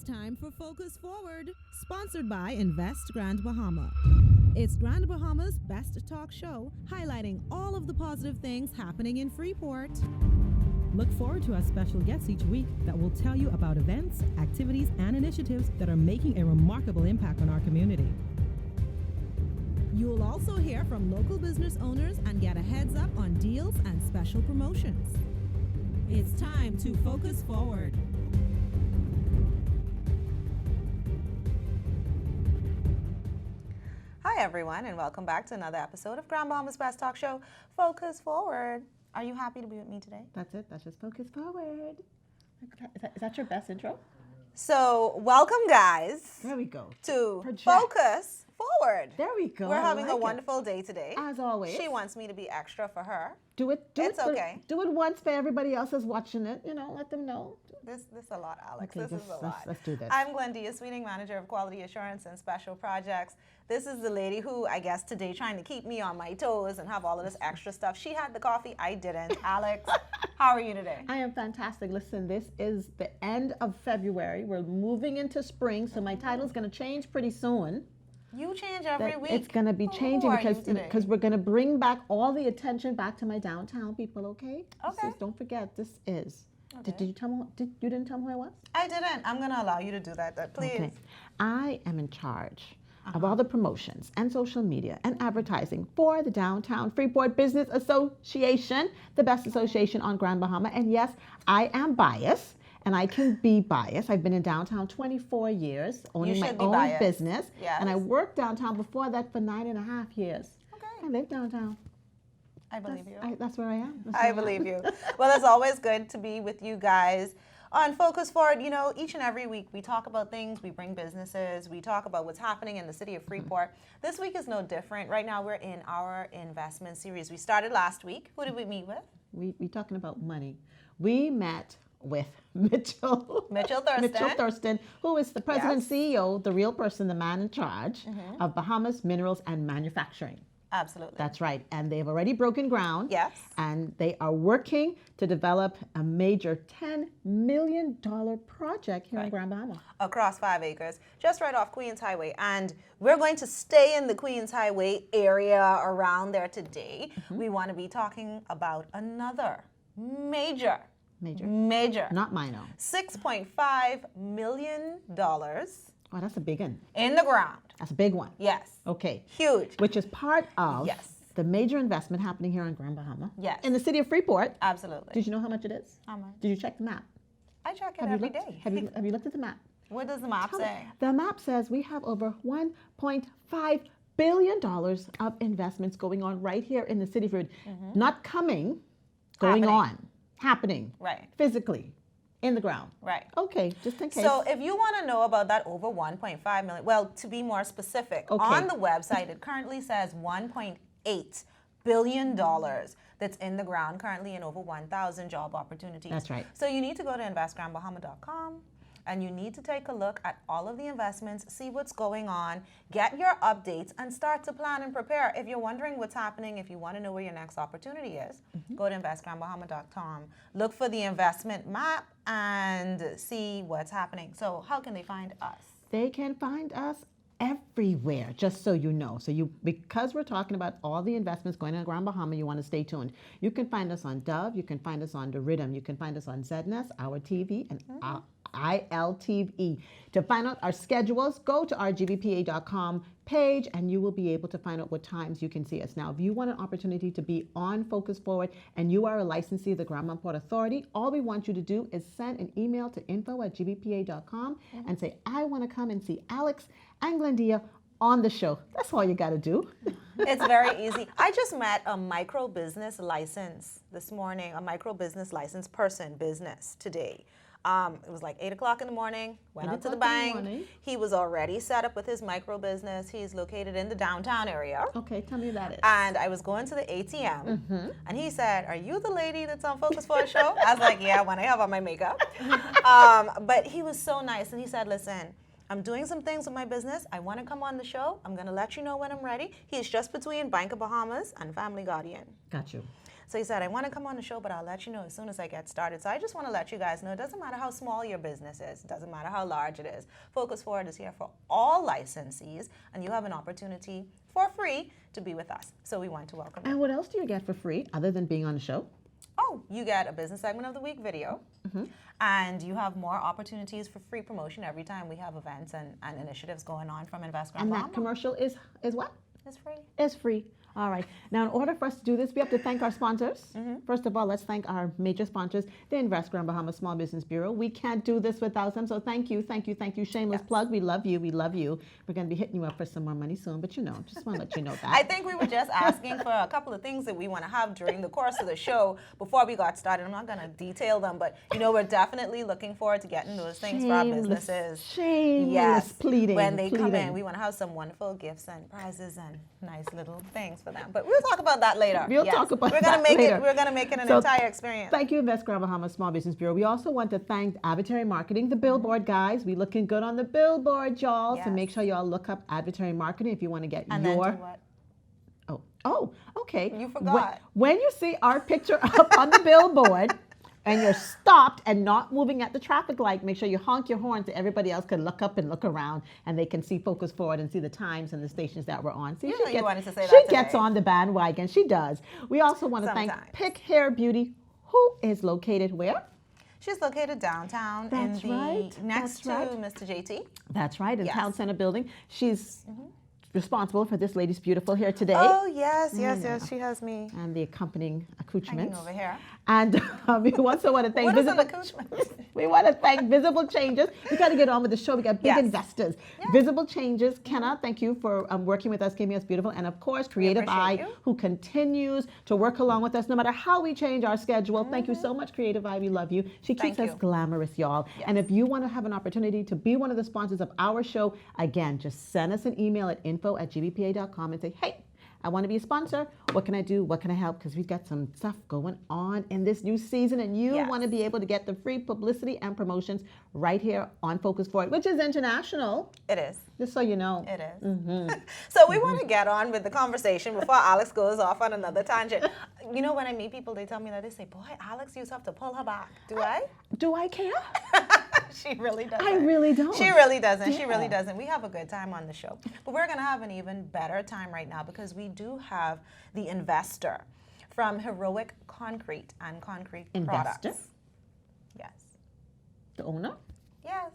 time for Focus Forward, sponsored by Invest Grand Bahama. It's Grand Bahama's best talk show, highlighting all of the positive things happening in Freeport. Look forward to our special guests each week that will tell you about events, activities, and initiatives that are making a remarkable impact on our community. You'll also hear from local business owners and get a heads up on deals and special promotions. It's time to Focus Forward. Hi, everyone, and welcome back to another episode of Grand Bahama's Best Talk Show, Focus Forward. Are you happy to be with me today? That's it. That's just Focus Forward. Is that your best intro? So, welcome, guys, There we go. to Project. Focus Forward. There we go. We're I having a like it. wonderful day today. As always. She wants me to be extra for her. Do it. It's do okay. Do it once for everybody else is watching it. You know, let them know. This is a lot, Alex. Okay, This is a lot. let's do this. I'm Glendia Sweeting, Manager of Quality Assurance and Special Projects. This is the lady who, I guess, today trying to keep me on my toes and have all of this extra stuff. She had the coffee, I didn't. Alex, how are you today? I am fantastic. Listen, this is the end of February. We're moving into spring, so my title's going to change pretty soon. You change every week. It's going to be changing Who are you because we're going to bring back all the attention back to my downtown people. Okay. Okay. Don't forget, this is. Okay. Did you tell me? You didn't tell me who I was? I didn't. I'm going to allow you to do that, please. Okay. I am in charge of all the promotions and social media and advertising for the Downtown Freeport Business Association, the best association on Grand Bahama. And yes, I am biased. And I can be biased. I've been in downtown 24 years, owning my should be own biased. business. Yes. And I worked downtown before that for 9.5 years. Okay. I live downtown. I believe you. That's where I am. That's I where am. believe you. Well, it's always good to be with you guys on Focus Forward. You know, each and every week we talk about things, we bring businesses, we talk about what's happening in the city of Freeport. This week is no different. Right now we're in our investment series. We started last week. Who did we meet with? We talking about money. We met with Mitchell Thurston, who is the president Yes. CEO, the real person, the man in charge of Bahamas Minerals and Manufacturing. Absolutely. That's right. And they've already broken ground. Yes. And they are working to develop a major $10 million project here in Grand Bahama. Across 5 acres, just right off Queens Highway. And we're going to stay in the Queens Highway area around there today. We want to be talking about another major, Not minor. $6.5 million Oh, that's a big one. in the ground. That's a big one. Yes. Okay. Huge. Which is part of Yes. the major investment happening here in Grand Bahama. Yes. In the city of Freeport. Absolutely. Did you know how much it is? How much? Did you check the map? I check it Have you every looked? day. Have you looked at the map? What does the map say? The map says we have over $1.5 billion of investments going on right here in the city of Freeport. Not coming, going happening. Right. Physically, in the ground. Right. Okay, just in case. So if you want to know about that over 1.5 million, well, to be more specific, Okay. on the website it currently says $1.8 billion that's in the ground currently in over 1,000 job opportunities. That's right. So you need to go to investgrandbahama.com and you need to take a look at all of the investments, see what's going on, get your updates, and start to plan and prepare. If you're wondering what's happening, if you want to know where your next opportunity is, go to investgrandbahama.com, look for the investment map, and see what's happening. So how can they find us? They can find us everywhere, just so you know. So because we're talking about all the investments going on in Grand Bahama, you want to stay tuned. You can find us on Dove, you can find us on The Rhythm, you can find us on ZNS, Our TV, and ILTV. To find out our schedules, go to our gbpa.com page and you will be able to find out what times you can see us. Now, if you want an opportunity to be on Focus Forward and you are a licensee of the Grand Bahama Port Authority, all we want you to do is send an email to info@gbpa.com and say, I want to come and see Alex and Glendia on the show. That's all you got to do. It's very easy. I just met a micro business license this morning, a micro business license person, business today. It was like 8 o'clock in the morning, went out to the bank. He was already set up with his micro business. He's located in the downtown area. Okay, tell me about it. And I was going to the ATM, and he said, "Are you the lady that's on Focus for a show?" I was like, "Yeah, when I have on my makeup." But he was so nice, and he said, "Listen, I'm doing some things with my business. I want to come on the show. I'm going to let you know when I'm ready." He is just between Bank of Bahamas and Family Guardian. Got you. So he said, I want to come on the show, but I'll let you know as soon as I get started. So I just want to let you guys know it doesn't matter how small your business is, it doesn't matter how large it is. Focus Forward is here for all licensees, and you have an opportunity for free to be with us. So we want to welcome you. And what else do you get for free other than being on the show? Oh, you get a business segment of the week video, and you have more opportunities for free promotion every time we have events and initiatives going on from Invest Grand And Bahama. that commercial is what? It's free. It's free. All right. Now, in order for us to do this, we have to thank our sponsors. First of all, let's thank our major sponsors, the Invest Grand Bahama Small Business Bureau. We can't do this without them, so thank you, thank you, thank you. Shameless plug. We love you. We love you. We're going to be hitting you up for some more money soon, but just want to let you know that. I think we were just asking for a couple of things that we want to have during the course of the show before we got started. I'm not going to detail them, but we're definitely looking forward to getting those things for our businesses. Shameless pleading. When they come in, pleading. we want to have some wonderful gifts and prizes and nice little things for them. But we'll talk about that later. We'll talk about we're gonna that make later. We're going to make it an So, entire experience. Thank you, Invest Grand Bahama Small Business Bureau. We also want to thank Advertising Marketing, the billboard guys. We looking good on the billboard, y'all. So Yes. make sure y'all look up Advertising Marketing if you want to get And your. then do what? Oh, okay. You forgot. When you see our picture up on the billboard and you're stopped and not moving at the traffic light, make sure you honk your horn so everybody else can look up and look around and they can see Focus Forward and see the times and the stations that we're on. See, You know you wanted to say she that gets today. on the bandwagon. She does. We also want to thank Sometimes. Pick Hair Beauty, who is located where? She's located downtown That's in the right. next That's to right. Mr. JT. That's right, in Yes. Town Center Building. She's responsible for this lady's beautiful hair today. Oh yes, she has me And the accompanying hanging accoutrements. over here. And we also want to thank What is an Visible. accoutrement? We want to thank Visible Changes. We got to get on with the show. We got big Yes. investors. Visible Changes. Kenna, thank you for working with us, keeping us beautiful. And of course, Creative Eye, appreciate you. who continues to work along with us no matter how we change our schedule. Thank you so much, Creative Eye. We love you. She keeps Thank us you. glamorous, y'all. And if you want to have an opportunity to be one of the sponsors of our show, again, just send us an email at info@gbpa.com and say, hey, I want to be a sponsor. What can I do? What can I help? Because we've got some stuff going on in this new season, and you Yes. want to be able to get the free publicity and promotions right here on Focus Forward, which is international, It is. just so you know. It is. So we want to get on with the conversation before Alex goes off on another tangent. When I meet people, they tell me that they say, boy, Alex used to have to pull her back. Do I? Do I care? She really doesn't. I really don't. She really doesn't. She really Yeah. doesn't. We have a good time on the show. But we're going to have an even better time right now because we do have the investor from Heroic Concrete and Concrete Investor? Products. Yes. The owner? Yes.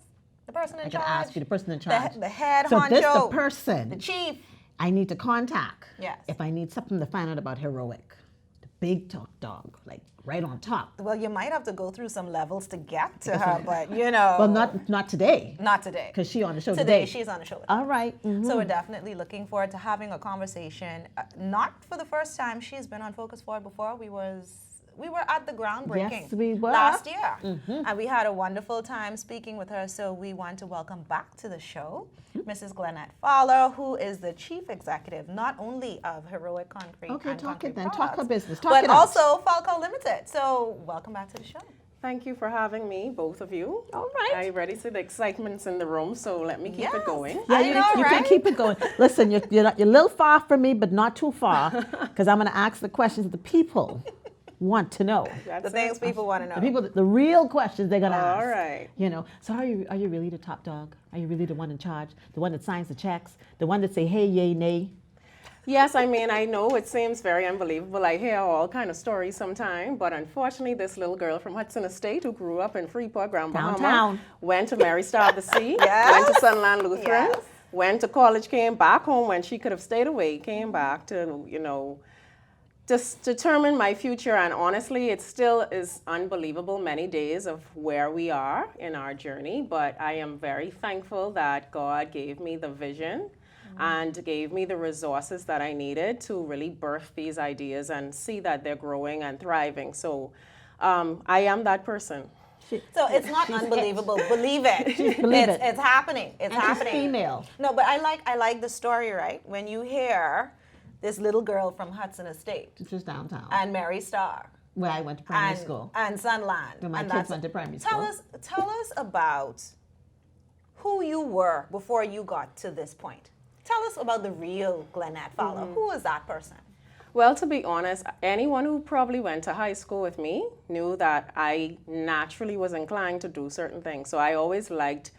The person in I charge. got to ask you, the person in charge. The head so honcho. this the person The chief. I need to contact Yes. if I need something to find out about Heroic. The big talk dog, like right on top. Well, you might have to go through some levels to get to her, but you know. Well, not today, Not today. because she on the show Today, today. she's on the show with us. All right. So we're definitely looking forward to having a conversation. Not for the first time. She's been on Focus Forward before. We were at the groundbreaking Yes, we were. last year, and we had a wonderful time speaking with her. So we want to welcome back to the show Mrs. Glennette Fowler, who is the chief executive not only of Heroic Concrete Okay, and talk Concrete it then. Products, Talk her business. Talk but it out. also Falco Limited. So welcome back to the show. Thank you for having me, both of you. All right. I already see the excitement's in the room, so let me keep it going. Yeah, I you, know, you can right? keep it going. Listen, you're a little far from me, but not too far, because I'm going to ask the questions the people want to know. That's The things it. people want to know. The people, the real questions they're going to ask. All right. So are you really the top dog? Are you really the one in charge? The one that signs the checks? The one that say, hey, yay, nay? Yes, I mean, I know it seems very unbelievable. I hear all kind of stories sometimes, but unfortunately, this little girl from Hudson Estate who grew up in Freeport, Grand Bahama, Downtown. went to Mary Star of the Sea, Yes. went to Sunland Lutheran, Yes. went to college, came back home when she could have stayed away, came back to, just determine my future. And honestly, it still is unbelievable many days of where we are in our journey. But I am very thankful that God gave me the vision and gave me the resources that I needed to really birth these ideas and see that they're growing and thriving. So I am that person. So it's not unbelievable. Believe it. Believe it. It's happening. It's And she's happening. female. No, but I like the story, right? When you hear this little girl from Hudson Estate It's just downtown, and Mary Star where I went to primary school. and Sunland. Where my and kids that's- went to primary Tell school. us about who you were before you got to this point. Tell us about the real Glennette Fowler. Who is that person? Well, to be honest, anyone who probably went to high school with me knew that I naturally was inclined to do certain things. So I always liked,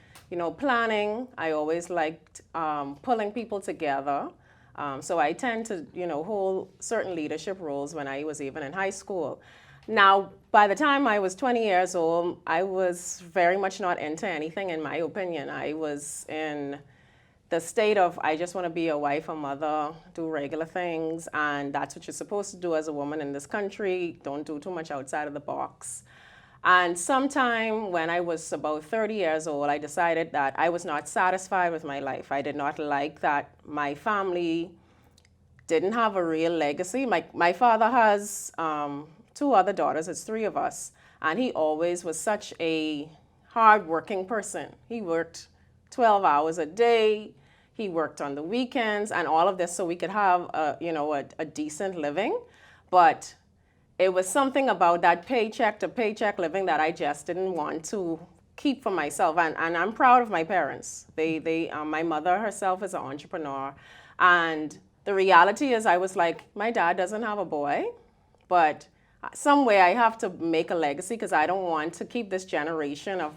planning. I always liked pulling people together. So I tend to, hold certain leadership roles when I was even in high school. Now, by the time I was 20 years old, I was very much not into anything, in my opinion. I was in the state of, I just want to be a wife, a mother, do regular things, and that's what you're supposed to do as a woman in this country. Don't do too much outside of the box. And sometime when I was about 30 years old, I decided that I was not satisfied with my life. I did not like that my family didn't have a real legacy. My father has 2 other daughters, it's 3 of us, and he always was such a hard-working person. He worked 12 hours a day. He worked on the weekends and all of this so we could have a decent living. But it was something about that paycheck to paycheck living that I just didn't want to keep for myself. And I'm proud of my parents. My mother herself is an entrepreneur. And the reality is I was like, my dad doesn't have a boy, but some way I have to make a legacy because I don't want to keep this generation of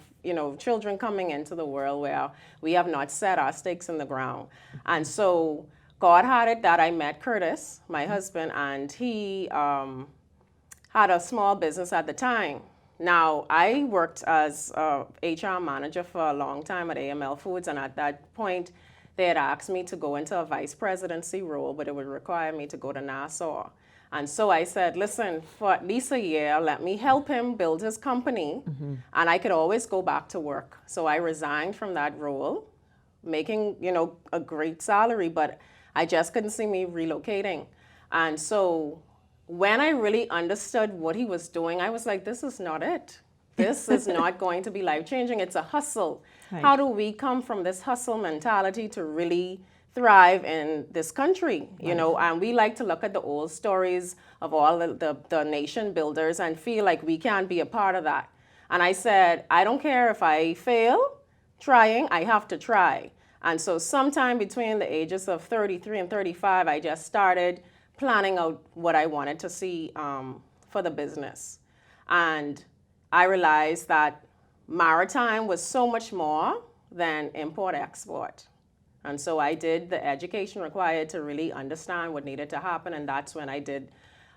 children coming into the world where we have not set our stakes in the ground. And so God had it that I met Curtis, my husband, and he had a small business at the time. Now, I worked as a HR manager for a long time at AML Foods, and at that point, they had asked me to go into a vice presidency role, but it would require me to go to Nassau. And so I said, listen, for at least a year, let me help him build his company, and I could always go back to work. So I resigned from that role, making, a great salary, but I just couldn't see me relocating. And so when I really understood what he was doing, I was like, this is not it. This is not going to be life-changing. It's a hustle. Right. How do we come from this hustle mentality to really thrive in this country, and we like to look at the old stories of all the nation builders and feel like we can't be a part of that. And I said, I don't care if I fail trying, I have to try. And so sometime between the ages of 33 and 35, I just started planning out what I wanted to see for the business. And I realized that maritime was so much more than import-export. And so I did the education required to really understand what needed to happen, and that's when I did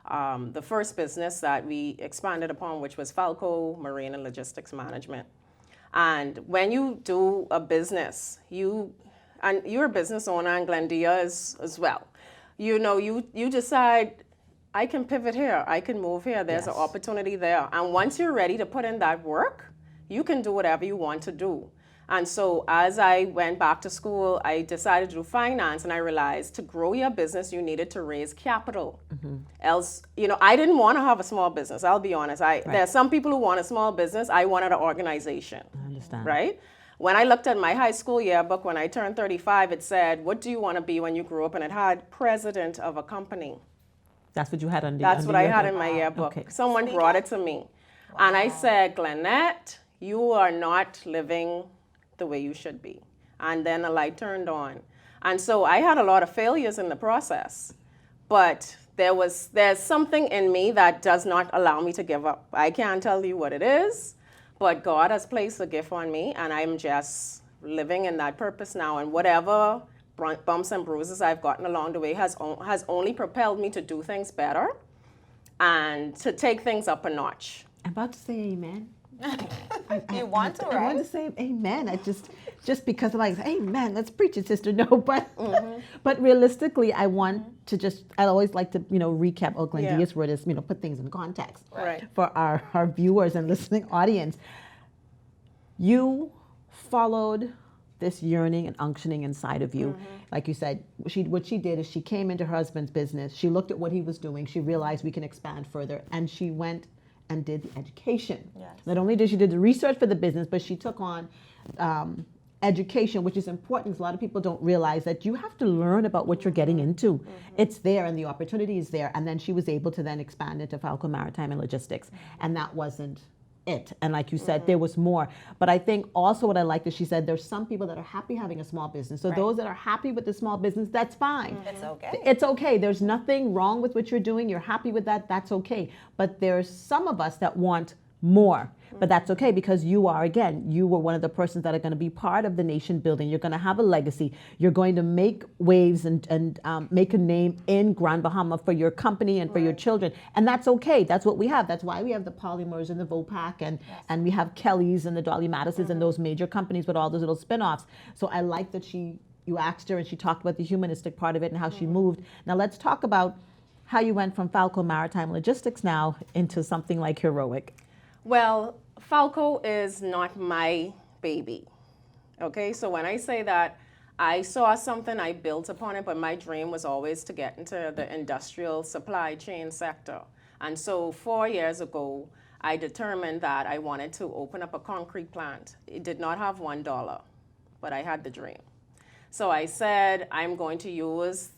the first business that we expanded upon, which was Falco Marine and Logistics Management. And when you do a business, you're a business owner, and Glendia is as well. You decide, I can pivot here, I can move here, there's an opportunity there. And once you're ready to put in that work, you can do whatever you want to do. And so as I went back to school, I decided to do finance, and I realized to grow your business, you needed to raise capital. Else, I didn't want to have a small business, I'll be honest. There are some people who want a small business. I wanted an organization. I understand. Right? When I looked at my high school yearbook, when I turned 35, it said, what do you want to be when you grow up? And it had president of a company. That's what you had on the That's what I had in my yearbook. Okay. Someone brought it to me. Wow. And I said, Glenette, you are not living the way you should be. And then the light turned on. And so I had a lot of failures in the process, but there's something in me that does not allow me to give up. I can't tell you what it is, but God has placed a gift on me, and I'm just living in that purpose now. And whatever bumps and bruises I've gotten along the way has only propelled me to do things better and to take things up a notch. I'm about to say amen. You want to, right? I want to say amen. I just because I'm like, amen, let's preach it, sister. No, but but realistically, I want to I always like to, recap Glendia's word is, put things in context for our viewers and listening audience. You followed this yearning and unctioning inside of you. Like you said, what she did is she came into her husband's business. She looked at what he was doing. She realized we can expand further, and she went and did the education. Yes. Not only did she do the research for the business, but she took on education, which is important because a lot of people don't realize that you have to learn about what you're getting into. It's there and the opportunity is there. And then she was able to then expand into Falco Maritime and Logistics. And that wasn't it. And like you said, there was more. But I think also what I like that she said, there's some people that are happy having a small business. So those that are happy with the small business, that's fine. It's okay. It's okay. There's nothing wrong with what you're doing. You're happy with that. That's okay. But there's some of us that want more. But that's okay because you are, again, you were one of the persons that are going to be part of the nation building. You're going to have a legacy. You're going to make waves and make a name in Grand Bahama for your company and for your children. And that's okay. That's what we have. That's why we have the Polymers and the Vopak and we have Kelly's and the Dolly Madisons and those major companies with all those little spin-offs. So I like that you asked her and she talked about the humanistic part of it and how she moved. Now let's talk about how you went from Falco Maritime Logistics now into something like Heroic. Well, Falco is not my baby. Okay, so when I say that, I saw something, I built upon it, but my dream was always to get into the industrial supply chain sector. And so 4 years ago, I determined that I wanted to open up a concrete plant. It did not have $1, but I had the dream. So I said, I'm going to use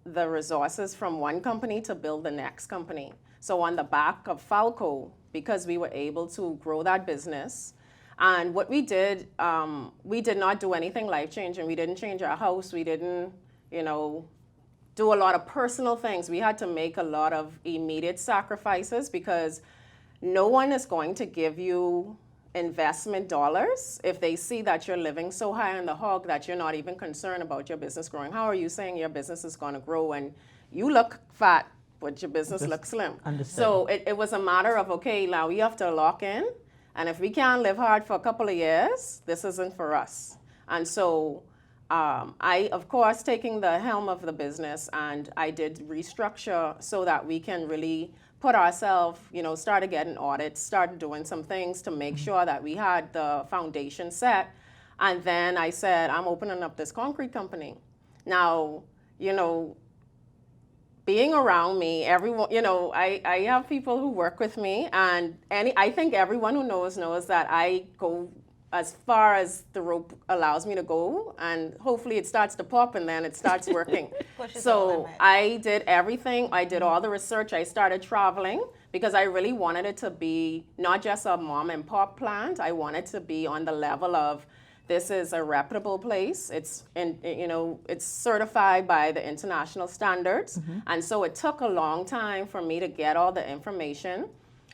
the resources from one company to build the next company. So on the back of Falco, because we were able to grow that business, and what we did not do anything life-changing. We didn't change our house. We didn't, do a lot of personal things. We had to make a lot of immediate sacrifices because no one is going to give you investment dollars if they see that you're living so high on the hog that you're not even concerned about your business growing. How are you saying your business is going to grow when you look fat but your business looks slim? Understood. So it was a matter of, okay, now we have to lock in, and if we can't live hard for a couple of years, this isn't for us. And so I, of course, taking the helm of the business, and I did restructure so that we can really put ourselves, started getting audits, started doing some things to make sure that we had the foundation set. And then I said, I'm opening up this concrete company. Now, being around me, everyone, I have people who work with me, and I think everyone who knows that I go as far as the rope allows me to go, and hopefully it starts to pop and then it starts working. So I did everything. I did all the research. I started traveling because I really wanted it to be not just a mom and pop plant. I wanted to be on the level of, this is a reputable place. It's it's certified by the international standards. And so it took a long time for me to get all the information.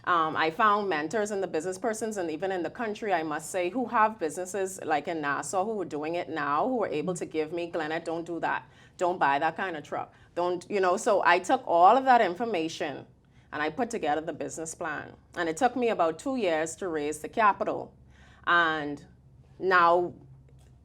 I found mentors in the business persons and even in the country, I must say, who have businesses like in Nassau who are doing it now, who were able to give me, Glenette, don't do that. Don't buy that kind of truck. Don't, so I took all of that information and I put together the business plan. And it took me about 2 years to raise the capital. And now,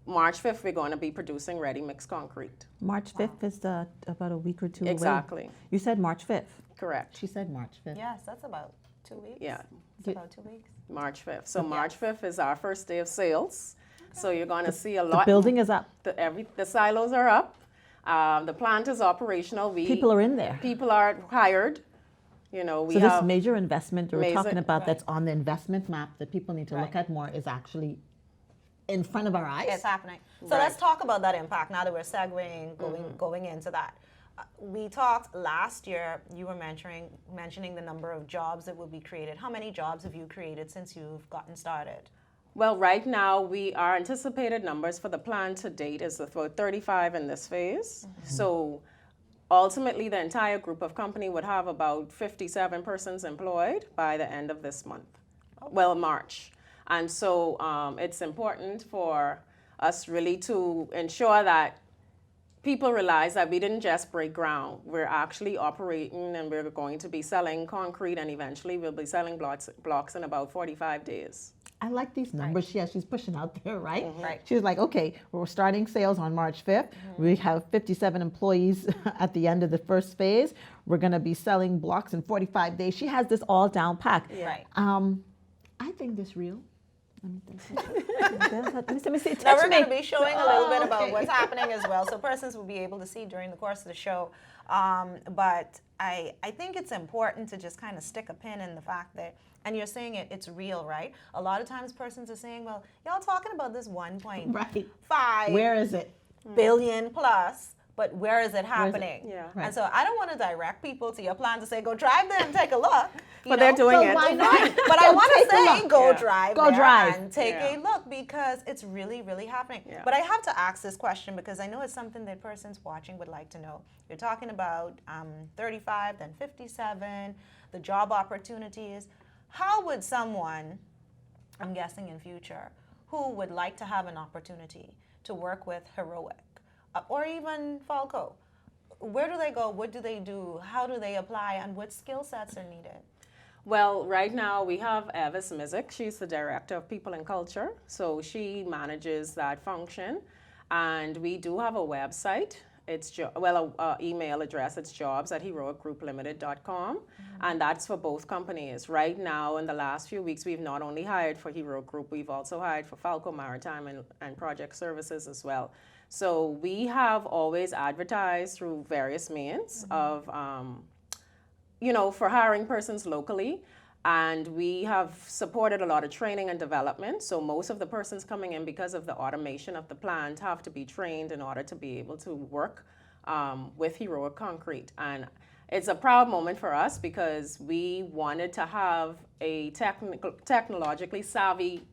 March 5th, we're going to be producing ready-mix concrete. March 5th is about a week or two Exactly. away. You said March 5th. Correct. She said March 5th. Yes, that's about 2 weeks. Yeah. It's about 2 weeks. March 5th. So March 5th is our first day of sales. So you're going to see a lot. The building is up. The silos are up. The plant is operational. People are in there. People are hired. So this major investment that we're talking about that's on the investment map that people need to look at more is actually in front of our eyes. It's happening. So let's talk about that impact now that we're segueing, going into that. We talked last year, you were mentioning the number of jobs that will be created. How many jobs have you created since you've gotten started? Well, right now, our anticipated numbers for the plan to date is about 35 in this phase. So ultimately, the entire group of company would have about 57 persons employed by the end of this month. Well, March. And so it's important for us really to ensure that people realize that we didn't just break ground. We're actually operating and we're going to be selling concrete, and eventually we'll be selling blocks in about 45 days. I like these numbers. She's pushing out there, right? Right. She was like, okay, we're starting sales on March 5th. We have 57 employees at the end of the first phase. We're going to be selling blocks in 45 days. She has this all down pat. Right. I think this real. Let me see. Now we're going to be showing a little bit about what's happening as well, so persons will be able to see during the course of the show. But I think it's important to just kind of stick a pin in the fact that, and you're saying it's real, right? A lot of times persons are saying, well, y'all talking about this 1.5 Where is it? billion plus, but where is it happening? Yeah. Right. And so I don't want to direct people to your plan to say, go drive there and take a look. But they're doing So it. why not? But I want Take to a say, look. go Yeah. drive Go there drive. and take Yeah. a look, because it's really, really happening. Yeah. But I have to ask this question because I know it's something that persons watching would like to know. You're talking about 35, then 57, the job opportunities. How would someone, I'm guessing in future, who would like to have an opportunity to work with Heroic or even Falco, where do they go? What do they do? How do they apply? And what skill sets are needed? Well, right now we have Evis Mizik. She's the director of people and culture. So she manages that function. And we do have a website. It's a email address. It's jobs@heroicgrouplimited.com. And that's for both companies. Right now, in the last few weeks, we've not only hired for Heroic Group, we've also hired for Falco Maritime and Project Services as well. So we have always advertised through various means of for hiring persons locally. And we have supported a lot of training and development. So most of the persons coming in, because of the automation of the plant, have to be trained in order to be able to work with Heroic Concrete. And it's a proud moment for us because we wanted to have a technologically savvy,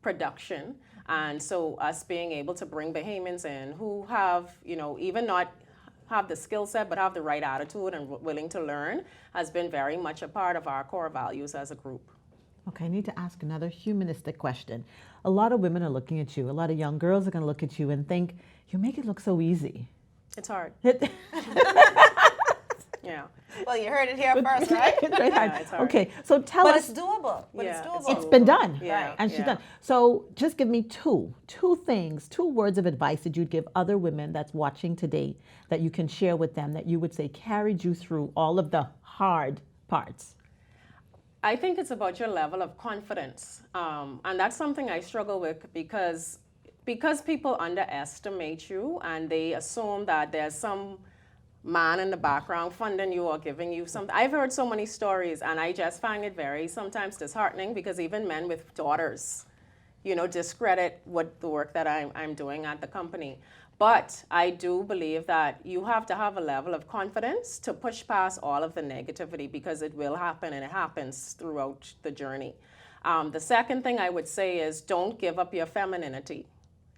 production. And so us being able to bring Bahamians in who have, even not have the skill set, but have the right attitude and willing to learn has been very much a part of our core values as a group. Okay, I need to ask another humanistic question. A lot of women are looking at you. A lot of young girls are going to look at you and think, you make it look so easy. It's hard. Yeah. Well, you heard it here first, right? Right. Yeah, it's hard. Okay, so tell But us. it's doable. But Yeah, it's doable. it's It's been done, Yeah, and she's yeah. done. So just give me two words of advice that you'd give other women that's watching today that you can share with them that you would say carried you through all of the hard parts. I think it's about your level of confidence. And that's something I struggle with because people underestimate you and they assume that there's some man in the background funding you or giving you something. I've heard so many stories and I just find it very sometimes disheartening because even men with daughters, discredit the work that I'm doing at the company. But I do believe that you have to have a level of confidence to push past all of the negativity because it will happen and it happens throughout the journey. The second thing I would say is don't give up your femininity.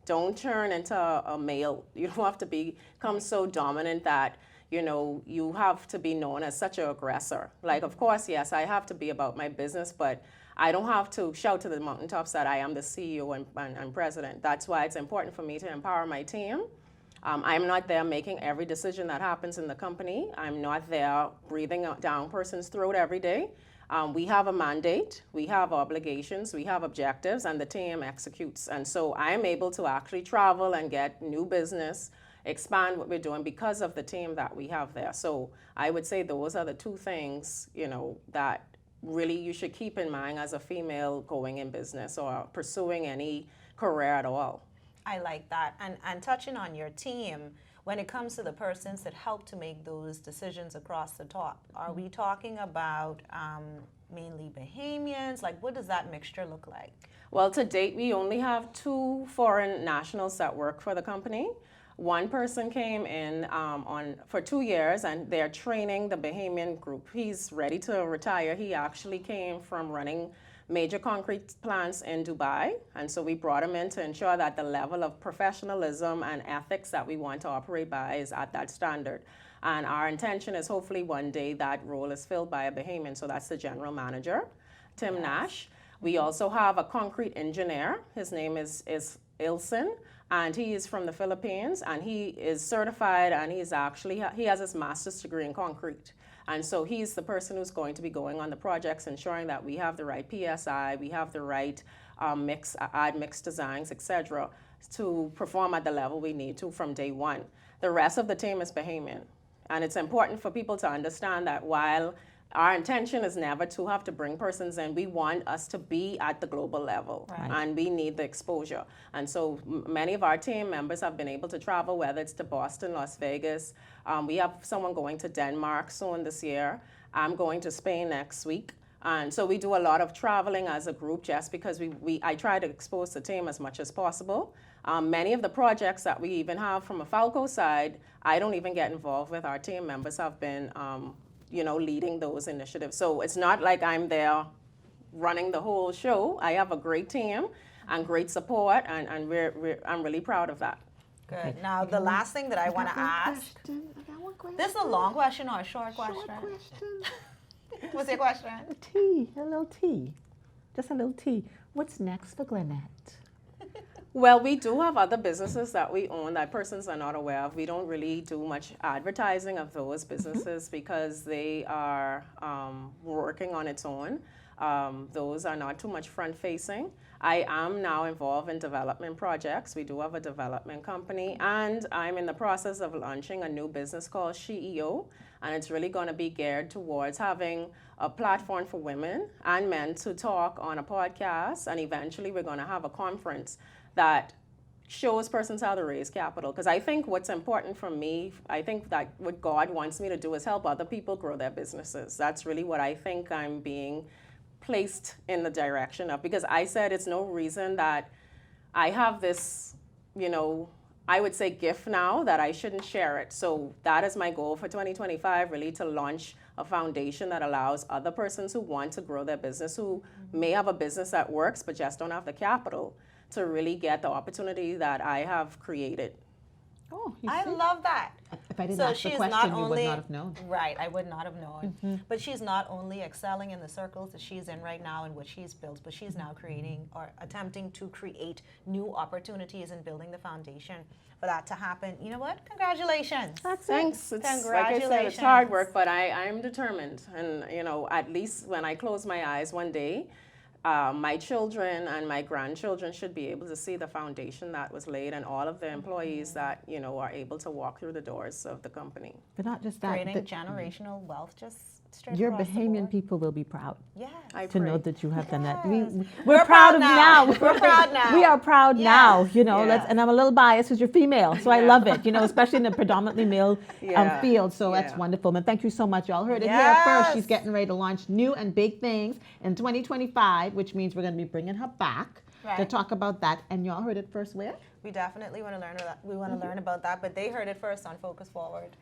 Don't turn into a male. You don't have to become so dominant that you have to be known as such an aggressor. Like, of course, yes, I have to be about my business, but I don't have to shout to the mountaintops that I am the CEO and president. That's why it's important for me to empower my team. I'm not there making every decision that happens in the company. I'm not there breathing down person's throat every day. We have a mandate, we have obligations, we have objectives, and the team executes. And so I am able to actually travel and get new business, expand what we're doing because of the team that we have there. So I would say those are the two things, that really you should keep in mind as a female going in business or pursuing any career at all. I like that. And touching on your team, when it comes to the persons that help to make those decisions across the top, are we talking about mainly Bahamians? Like, what does that mixture look like? Well, to date, we only have 2 foreign nationals that work for the company. One person came in for 2 years, and they're training the Bahamian group. He's ready to retire. He actually came from running major concrete plants in Dubai, and so we brought him in to ensure that the level of professionalism and ethics that we want to operate by is at that standard. And our intention is hopefully one day that role is filled by a Bahamian, so that's the general manager, Tim Nash. We also have a concrete engineer. His name is Ilson, and he is from the Philippines, and he is certified, and he has his master's degree in concrete. And so he's the person who's going to be going on the projects, ensuring that we have the right PSI, we have the right mix designs, etc., to perform at the level we need to from day one. The rest of the team is Bahamian. And it's important for people to understand that while our intention is never to have to bring persons in, we want us to be at the global level, and we need the exposure. And so many of our team members have been able to travel, whether it's to Boston, Las Vegas. We have someone going to Denmark soon this year. I'm going to Spain next week. And so we do a lot of traveling as a group just because I try to expose the team as much as possible. Many of the projects that we even have from a Falco side, I don't even get involved with. Our team members have been, leading those initiatives. So it's not like I'm there running the whole show. I have a great team and great support, and I'm really proud of that. Good. Now, the last thing that I want to ask. This is a long question or a short question? What's your question? A little tea. Just a little tea. What's next for Gwinnett? Well, we do have other businesses that we own that persons are not aware of. We don't really do much advertising of those businesses because they are working on its own. Those are not too much front-facing. I am now involved in development projects. We do have a development company, and I'm in the process of launching a new business called SheEO, and it's really going to be geared towards having a platform for women and men to talk on a podcast, and eventually we're going to have a conference that shows persons how to raise capital. Because I think what's important for me, I think that what God wants me to do is help other people grow their businesses. That's really what I think I'm being placed in the direction of, because I said it's no reason that I have this, I would say gift now that I shouldn't share it. So that is my goal for 2025, really, to launch a foundation that allows other persons who want to grow their business, who may have a business that works but just don't have the capital, to really get the opportunity that I have created. Oh, I love that. If I didn't So ask the she's question, not you would only not have known. right. I would not have known. But she's not only excelling in the circles that she's in right now and what she's built, but she's now creating or attempting to create new opportunities and building the foundation for that to happen. You know what? Congratulations. Thanks. It's, Congratulations. like I said, it's hard work, but I'm determined. And at least when I close my eyes one day, my children and my grandchildren should be able to see the foundation that was laid, and all of the employees that are able to walk through the doors of the company. But not just that. Creating generational wealth just straight Your across the Bahamian board. people will be proud Yes. to know that you have done that. Yes. We're proud of you now. now. We're proud now. We are proud now. Yes. And I'm a little biased because you're female, so I love it. Especially in a predominantly male field. So that's wonderful. And thank you so much. Y'all heard it here first. She's getting ready to launch new and big things in 2025, which means we're going to be bringing her back to talk about that. And y'all heard it first where? We definitely want to learn about that. We want to learn about that, but they heard it first on Focus Forward.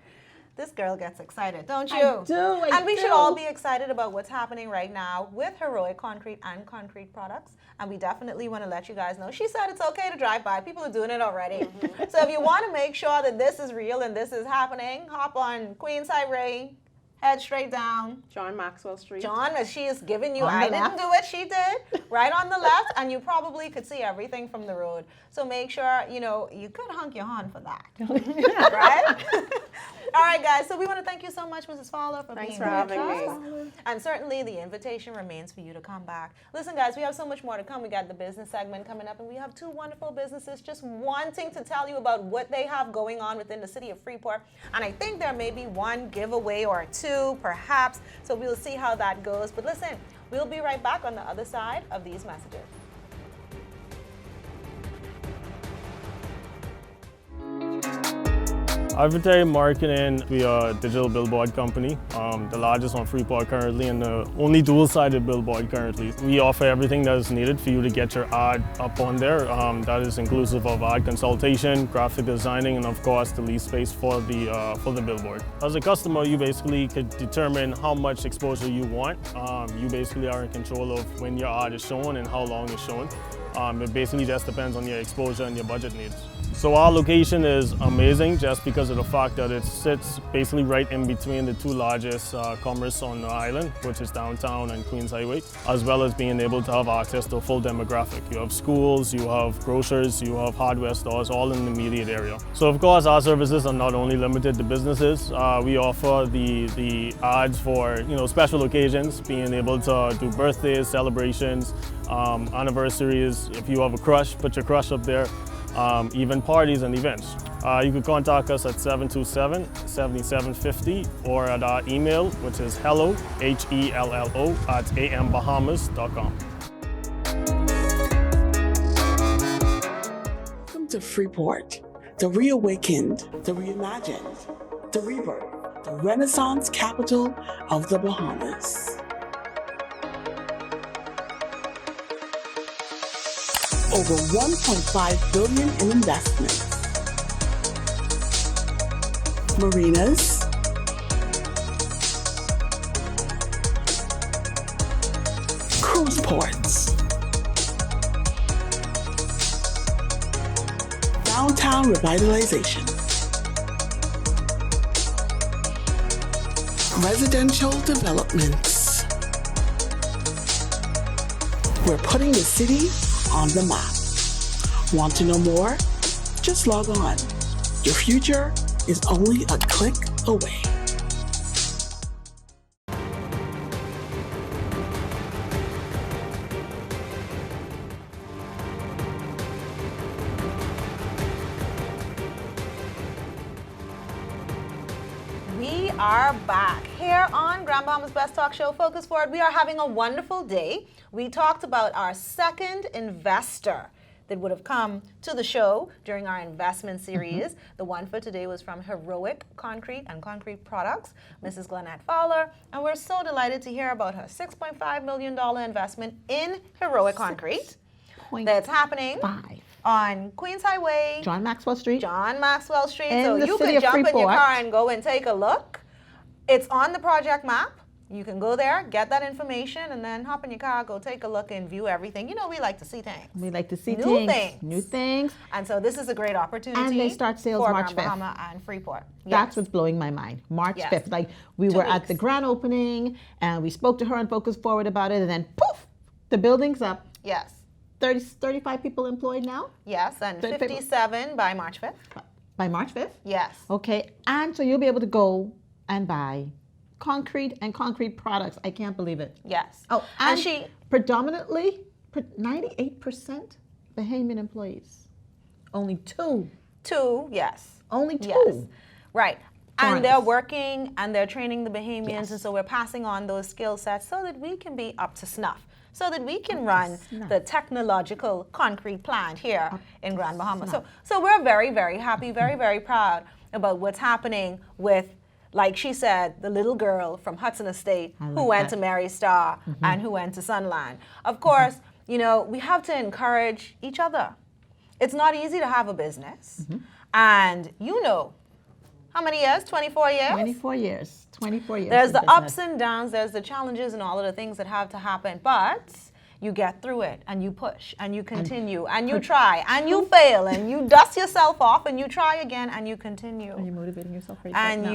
This girl gets excited, don't you? I do. And we should all be excited about what's happening right now with Heroic Concrete and Concrete Products. And we definitely want to let you guys know. She said it's okay to drive by. People are doing it already. So if you want to make sure that this is real and this is happening, hop on Queens Highway, head straight down. John Maxwell Street. John, as she is giving you, On the I didn't left. do it, she did. Right on the left, and you probably could see everything from the road. So make sure, you could honk your horn for that. Right? All right, guys, so we want to thank you so much, Mrs. Fowler, for Thanks being for with having us. me. And certainly the invitation remains for you to come back. Listen, guys, we have so much more to come. We got the business segment coming up, and we have two wonderful businesses just wanting to tell you about what they have going on within the city of Freeport. And I think there may be one giveaway or two, perhaps. So we'll see how that goes. But listen, we'll be right back on the other side of these messages. Advertising Marketing, we are a digital billboard company, the largest on Freeport currently and the only dual-sided billboard currently. We offer everything that is needed for you to get your ad up on there. That is inclusive of ad consultation, graphic designing, and of course the lease space for the billboard. As a customer, you basically could determine how much exposure you want. You basically are in control of when your ad is shown and how long it's shown. It basically just depends on your exposure and your budget needs. So our location is amazing just because of the fact that it sits basically right in between the two largest commerce on the island, which is downtown and Queens Highway, as well as being able to have access to a full demographic. You have schools, you have grocers, you have hardware stores, all in the immediate area. So of course our services are not only limited to businesses. We offer the ads for special occasions, being able to do birthdays, celebrations, anniversaries. If you have a crush, put your crush up there. Even parties and events. You can contact us at 727-7750 or at our email, which is hello, HELLO, @ambahamas.com. Welcome to Freeport, the reawakened, the reimagined, the rebirth, the Renaissance capital of the Bahamas. over $1.5 billion in investments. Marinas, cruise ports, downtown revitalization, residential developments. We're putting the city on the map. Want to know more? Just log on. Your future is only a click away. We are back here on Grand Bahama's Best Talk Show, Focus Forward. We are having a wonderful day. We talked about our second investor that would have come to the show during our investment series. The one for today was from Heroic Concrete and Concrete Products, Mrs. Glennette Fowler. And we're so delighted to hear about her $6.5 million investment in Heroic Concrete that's happening on Queens Highway, John Maxwell Street. John Maxwell Street. In So the you city can of jump in your Freeport. car and go and take a look. It's on the project map. You can go there, get that information, and then hop in your car, go take a look and view everything. You know, we like to see things. We like to see New things. New things. And so this is a great opportunity. And they start sales for March Grand 5th. Bahama and Freeport. That's Yes. what's blowing my mind. March Yes. 5th. Like we 2 were at weeks. the grand opening and we spoke to her on Focus Forward about it, and then poof, the building's up. Yes. 35 people employed now Yes, and 30 people. 57 by March 5th. by March 5th. Yes. Okay, and so you'll be able to go and buy concrete and concrete products. I can't believe it. Yes. Oh, and and she, predominantly 98% Bahamian employees. Only two. yes. Only two. Yes. Right. And they're Foreigners. working and they're training the Bahamians, Yes. and so we're passing on those skill sets so that we can be up to snuff, so that we can run the technological concrete plant here in Grand Bahama. So we're very, very happy, very, very proud about what's happening with, like she said, the little girl from Hudson Estate who like went that. to Mary Star and who went to Sunland. Of course, you know, we have to encourage each other. It's not easy to have a business. And you know, how many years? 24 years? 24 years. 24 years. There's in the business. ups and downs, there's the challenges and all of the things that have to happen, but you get through it and you push and you continue and you try and you fail and you dust yourself off and you try again and you continue. Are you motivating yourself right And now?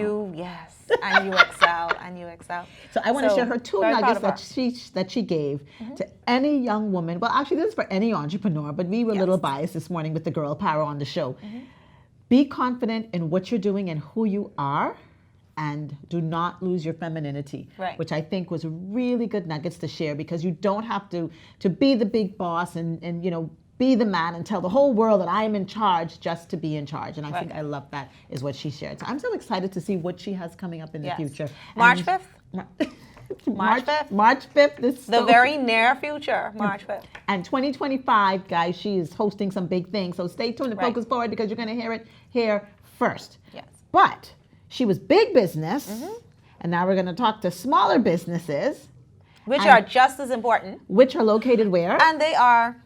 and you excel and you excel. So I want to share her two very proud nuggets of her. that she gave to any young woman. Well, actually, this is for any entrepreneur, but we were a little biased this morning with the girl power on the show. Be confident in what you're doing and who you are, and do not lose your femininity, Right. which I think was really good nuggets to share, because you don't have to be the big boss and you know, be the man and tell the whole world that I'm in charge just to be in charge. And I think I love that is what she shared. So I'm so excited to see what she has coming up in the Yes. future. March And- 5th? March 5th? March 5th. The very near future, March 5th. And 2025, guys, she is hosting some big things. So stay tuned and Right. Focus Forward, because you're going to hear it here first. Yes. But she was big business, and now we're going to talk to smaller businesses, Which And- are just as important. which are located where? And they are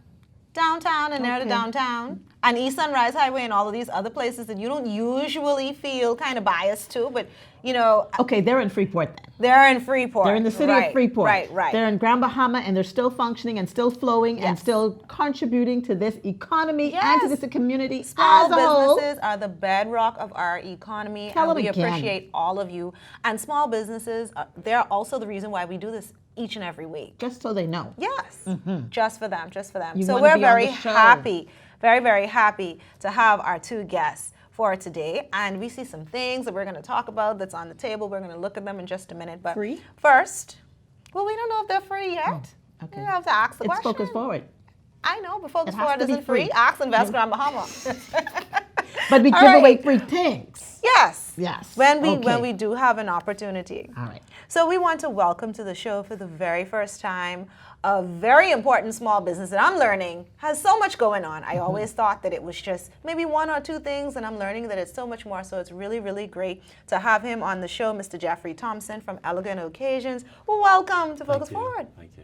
downtown and near the Okay. downtown and East Sunrise Highway and all of these other places that you don't usually feel kind of biased to, but you know, Okay, they're in Freeport then. they're in Freeport. They're in the city Right, of Freeport. Right. They're in Grand Bahama, and they're still functioning and still flowing and Yes. still contributing to this economy and to Yes. this community Small as a whole. businesses are the bedrock of our economy, Tell and them we again. appreciate all of you. And small businesses, they're also the reason why we do this each and every week. Just so they know. Yes, just for them, just for them. You So wanna we're be on very the show. happy, very, very happy to have our two guests for today. And we see some things that we're going to talk about that's on the table. We're going to look at them in just a minute. But Free? first, well, we don't know if they're free yet. okay. You have to ask the It's question. Focus Forward. I know, but Focus It has Forward to be isn't free. free. Ask Invest Grand Bahama. But we All give away right. free things. Yes. Yes. When Okay. we do have an opportunity. All right. So we want to welcome to the show for the very first time a very important small business that I'm learning has so much going on. I always thought that it was just maybe one or two things, and I'm learning that it's so much more. So it's really, really great to have him on the show, Mr. Jeffrey Thompson from Elegant Occasions. Well, welcome to Focus Forward. Thank you.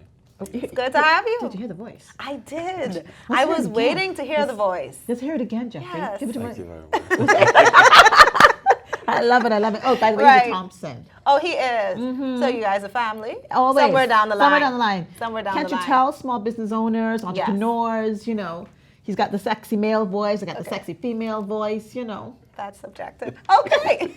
It's good to have you. Did you hear the voice? I did. Let's I hear it was again. waiting to hear the voice. Let's hear it again, Jeffrey. Yes. Give it to Thank me. you very much. I love it. I love it. Oh, by the way, Right. he's a Thompson. Oh, he is. So you guys are family? Always. Somewhere down the line. Somewhere down the line. Somewhere down Can't the you line. tell small business owners, entrepreneurs, you know, he's got the sexy male voice, I got the sexy female voice, you know. That's subjective. Okay.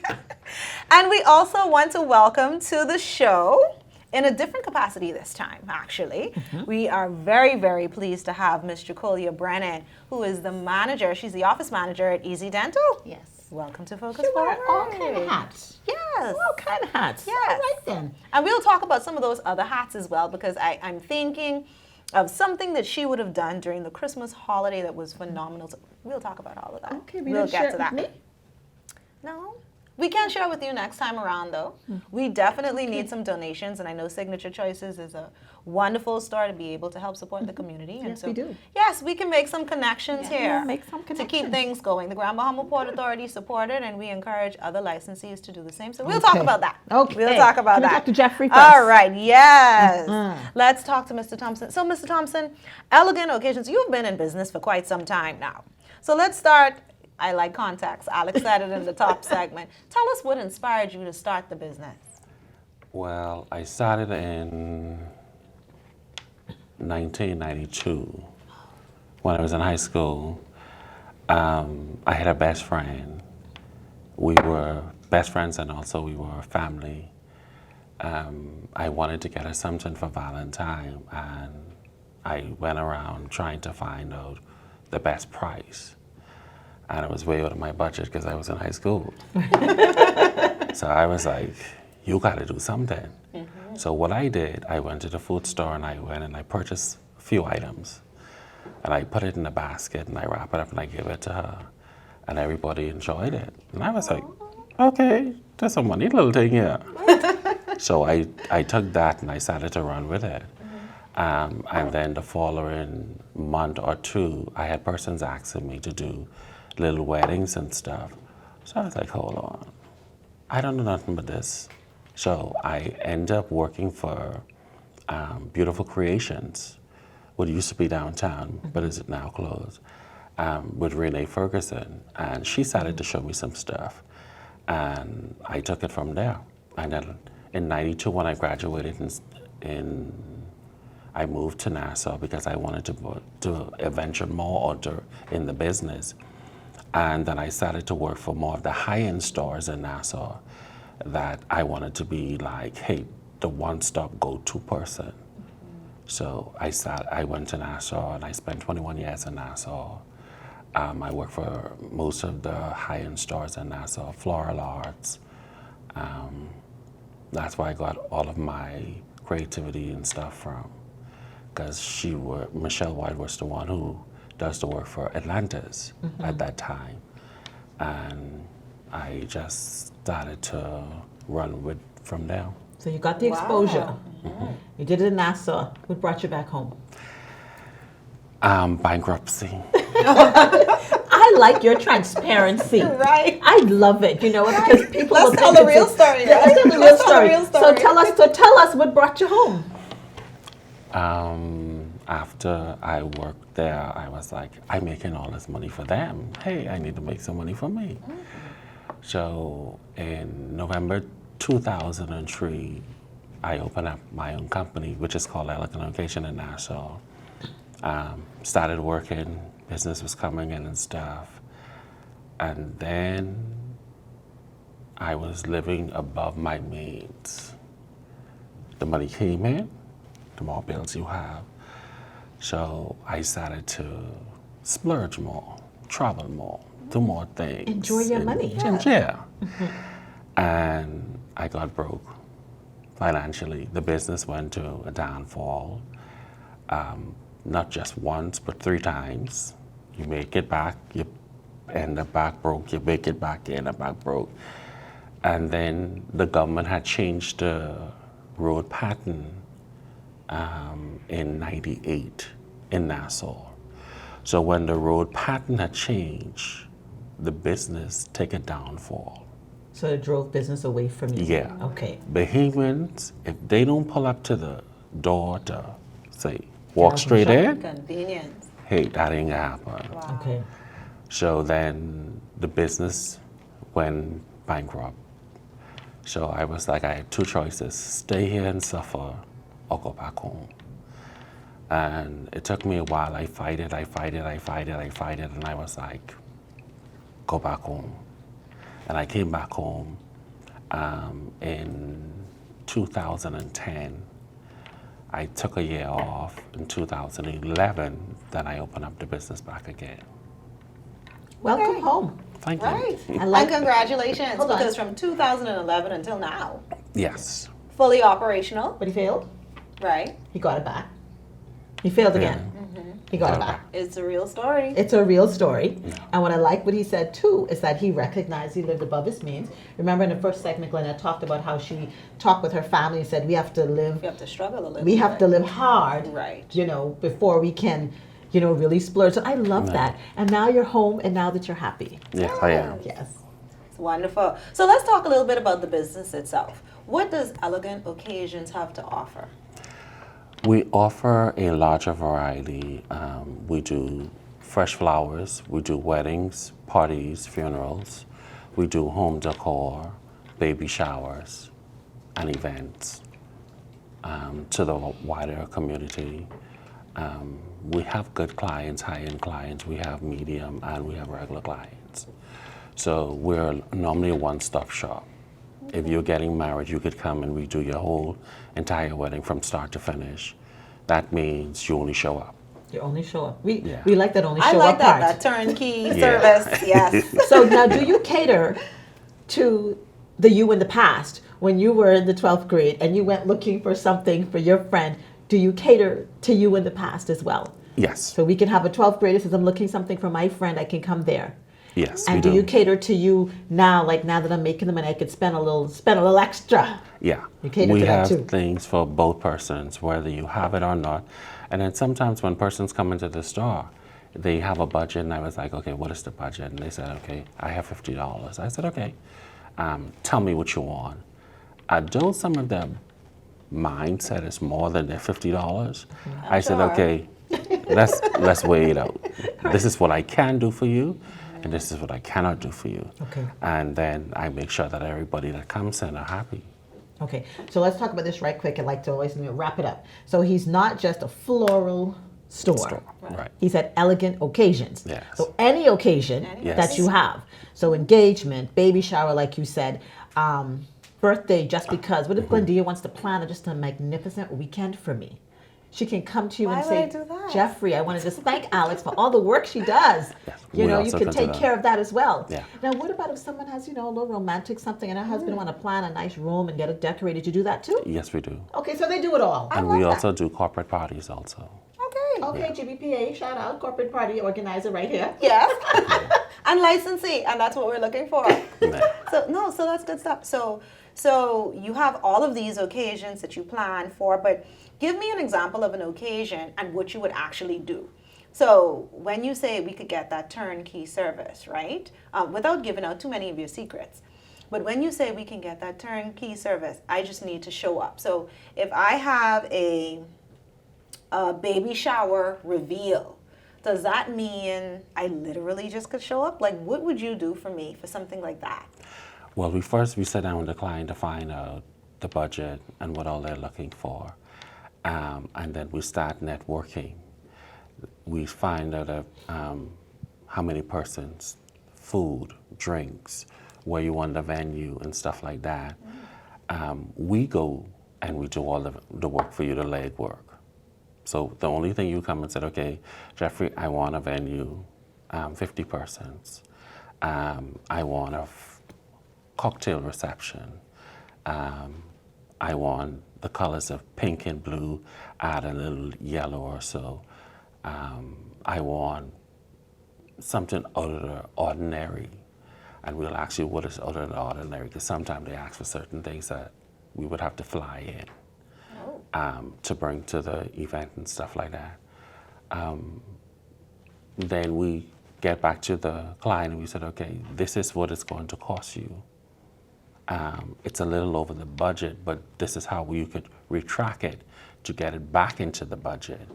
And we also want to welcome to the show, in a different capacity this time, actually. We are very, very pleased to have Ms. Jacolia Brennan, who is the manager. She's the office manager at Easy Dental. Yes. Welcome to Focus She wear Forward. all kind of hats. Yes. All kind of hats. Yes. All right then. And we'll talk about some of those other hats as well, because I'm thinking of something that she would have done during the Christmas holiday that was phenomenal. So we'll talk about all of that. Okay, we'll didn't get share to it that. with me? No. We can share with you next time around, though. We definitely need some donations, and I know Signature Choices is a wonderful store to be able to help support the community. And Yes, we do. Yes, we can make some connections here. make some to keep connections. things going. The Grand Bahama Port Authority supported, and we encourage other licensees to do the same. So we'll talk about that. Okay. We'll talk about Can we that. talk to Jeffrey first? All right. Yes. Let's talk to Mr. Thompson. So, Mr. Thompson, Elegant Occasions, you've been in business for quite some time now. So let's start. I like context. Alex said it in the top segment. Tell us what inspired you to start the business. Well, I started in 1992 when I was in high school. I had a best friend. We were best friends and also we were family. I wanted to get her something for Valentine, and I went around trying to find out the best price. And it was way out of my budget because I was in high school. So I was like, you got to do something. So what I did, I went to the food store and I went and I purchased a few items. And I put it in a basket and I wrap it up and I give it to her. And everybody enjoyed it. And I was like, okay, that's a money little thing here. So I took that and I started to run with it. And then the following month or two, I had persons asking me to do little weddings and stuff. So I was like, hold on, I don't know nothing but this. So I end up working for Beautiful Creations, what used to be downtown, but is now closed, with Renee Ferguson. And she started to show me some stuff. And I took it from there. And then in 92, when I graduated I moved to Nassau because I wanted to venture more in the business. And then I started to work for more of the high-end stores in Nassau that I wanted to be like, hey, the one-stop go-to person. So I went to Nassau and I spent 21 years in Nassau. I worked for most of the high-end stores in Nassau, Floral Arts. That's where I got all of my creativity and stuff from. Because Michelle White was the one who does the work for Atlantis at that time. And I just started to run from there. So you got the exposure. You did it in Nassau. What brought you back home? Bankruptcy. I like your transparency. Right. I love it. You know what? Because people Let's will tell think the it's real story, Yeah, let's right? tell the real Let's tell the story. real So tell us what brought you home. After I worked there, I was like, I'm making all this money for them. Hey, I need to make some money for me. So in November 2003, I opened up my own company, which is called Elegant Occasion in Nassau. Started working, business was coming in and stuff. And then I was living above my means. The money came in, the more bills you have. So I started to splurge more, travel more, do more things. Enjoy your money. Yeah. And I got broke financially. The business went to a downfall, not just once, but 3 times. You make it back, you end up back broke, you make it back, you end up back broke. And then the government had changed the road pattern in 98 in Nassau. So when the road pattern had changed, the business took a downfall. So it drove business away from you? Yeah. Okay. Bahamians, if they don't pull up to the door to say, walk straight in. Convenience. Hey, that ain't gonna happen. Okay. So then the business went bankrupt. So I was like, I had two choices, stay here and suffer or go back home. And it took me a while. I fight it, and I was like, go back home. And I came back home in 2010. I took a year off. In 2011, then I opened up the business back again. Welcome home. Thank you. Right. I like- And congratulations, Hold on. because from 2011 until now, Yes. fully operational, But he failed. right? He got it back. He failed again. He got it back. It's a real story. It's a real story. And what I like what he said too is that he recognized he lived above his means. Remember in the first segment, Glenna talked about how she talked with her family and said, we have to live, You have to struggle a little we have bit. to live hard, Right. you know, before we can, you know, really splurge. So I love that. And now you're home and now that you're happy. Yes, I am. Yes. It's wonderful. So let's talk a little bit about the business itself. What does Elegant Occasions have to offer? We offer a larger variety. We do fresh flowers, we do weddings, parties, funerals, we do home decor, baby showers, and events to the wider community. We have good clients, high-end clients, we have medium, and we have regular clients. So we're normally a one-stop shop. If you're getting married, you could come and we do your whole entire wedding from start to finish. That means you only show up. You only show up. We Yeah. we like that only I show like up that, part. that turnkey Yeah. service. Yes. So now, do you cater to the you in the past when you were in the 12th grade and you went looking for something for your friend? Do you cater to you in the past as well? Yes, So we can have a 12th grader says, I'm looking something for my friend, I can come there. yes, And we do you cater to you now, like now that I'm making the money, I could spend a little extra? Yeah, You cater we to that have too. things for both persons, whether you have it or not. And then sometimes when persons come into the store, they have a budget, and I was like, okay, what is the budget? And they said, okay, I have $50. I said, okay, tell me what you want. Though some of the mindset is more than their $50, I said, sure. okay, let's weigh it out. This is what I can do for you, and this is what I cannot do for you. Okay. And then I make sure that everybody that comes in are happy. Okay, so let's talk about this right quick. I'd like to always wrap it up. So he's not just a floral store. Right. He's at Elegant Occasions. Yes. So any occasion Yes. that you have. So engagement, baby shower, like you said, birthday, just because. What if Glendia wants to plan just a magnificent weekend for me? She can come to you Why and would I say, do that? Jeffrey, I want to just thank Alex for all the work she does. Yes, You we know, you also can can do take that. care of that as well. Yeah. Now, what about if someone has, you know, a little romantic something and her husband want to plan a nice room and get it decorated? You do that too? Yes, we do. Okay, so they do it all. And we also do corporate parties also. Okay. Okay, GBPA, shout out, corporate party organizer right here. Yes. And licensee, and that's what we're looking for. Yeah. So that's good stuff. So you have all of these occasions that you plan for, but give me an example of an occasion and what you would actually do. So when you say we could get that turnkey service, right? Without giving out too many of your secrets. But when you say we can get that turnkey service, I just need to show up. So if I have a baby shower reveal, does that mean I literally just could show up? Like, what would you do for me for something like that? Well, we sit down with the client to find out the budget and what all they're looking for. And then we start networking. We find out how many persons, food, drinks, where you want the venue and stuff like that. We go and we do all the work for you, the leg work. So the only thing you come and said, okay, Jeffrey, I want a venue, 50 persons. I want a cocktail reception. I want the colors of pink and blue, add a little yellow or so. I want something out of the ordinary. And we'll ask you what is out of the ordinary, because sometimes they ask for certain things that we would have to fly in to bring to the event and stuff like that. Then we get back to the client and we said, okay, this is what it's going to cost you. It's a little over the budget, but this is how you could retract it to get it back into the budget.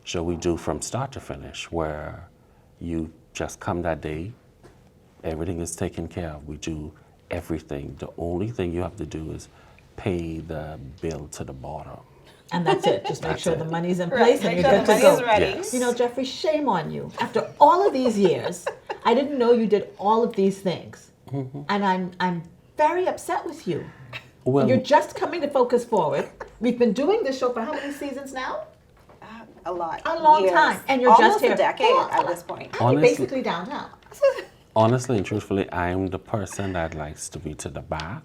So we do from start to finish, where you just come that day, everything is taken care of. We do everything. The only thing you have to do is pay the bill to the bottom. And that's it. Just make That's sure it. the money's in Right, place make and sure you're the good to money is go. ready. Yes. You know, Jeffrey, shame on you. After all of these years, I didn't know you did all of these things. And I'm very upset with you. Well, You're just coming to Focus Forward. We've been doing this show for how many seasons now? A lot. A long Years. time. And you're Almost just here. a decade Hold on, at hold this on. point. I'm Honestly- basically downtown. honestly and truthfully, I'm the person that likes to be to the back.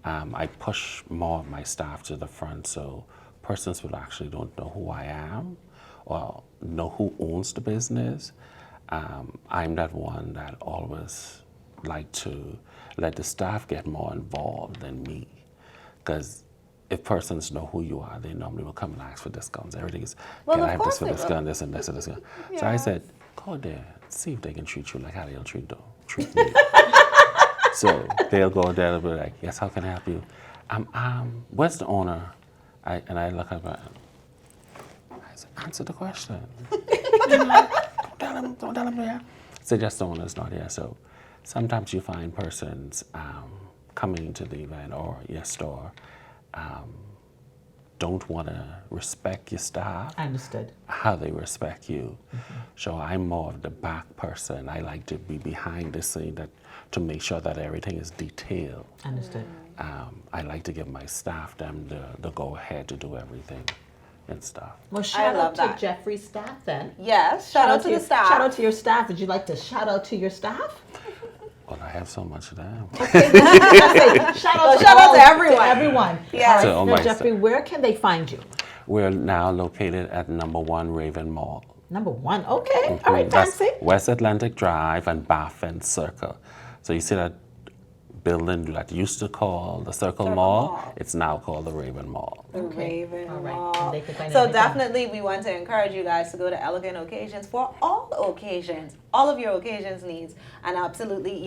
I push more of my staff to the front, so persons who actually don't know who I am or know who owns the business. I'm that one that always like to let the staff get more involved than me, because if persons know who you are, they normally will come and ask for discounts. Everything is, Well, can of I have this course for they discount, this and this and this. So I said, go there, see if they can treat you like how they'll treat me. So they'll go there, they'll be like, yes, how can I help you? Where's the owner? And I look up and I said, answer the question. Don't tell him there. So just the owner's not here. So sometimes you find persons coming to the event or your store don't want to respect your staff. Understood. How they respect you. So I'm more of the back person. I like to be behind the scene to make sure that everything is detailed. Understood. I like to give my staff them the go ahead to do everything and stuff. Well, shout love out that. to Jeffrey's staff then. Yes. Shout out to the your, staff. Shout out to your staff. Would you like to shout out to your staff? Well, I have so much of them. Shout out to everyone. To everyone. Yes. To All all right. Now, my Jeffrey, where can they find you? We're now located at #1 Raven Mall. Number one. Okay. All right, That's Fancy. West Atlantic Drive and Baffin Circle. So you see that building that used to call the Circle Mall, it's now called the Raven Mall. The Raven All right. Mall. And they can find it So anytime. definitely we want to encourage you guys to go to Elegant Occasions for all occasions, all of your occasions needs. And absolutely,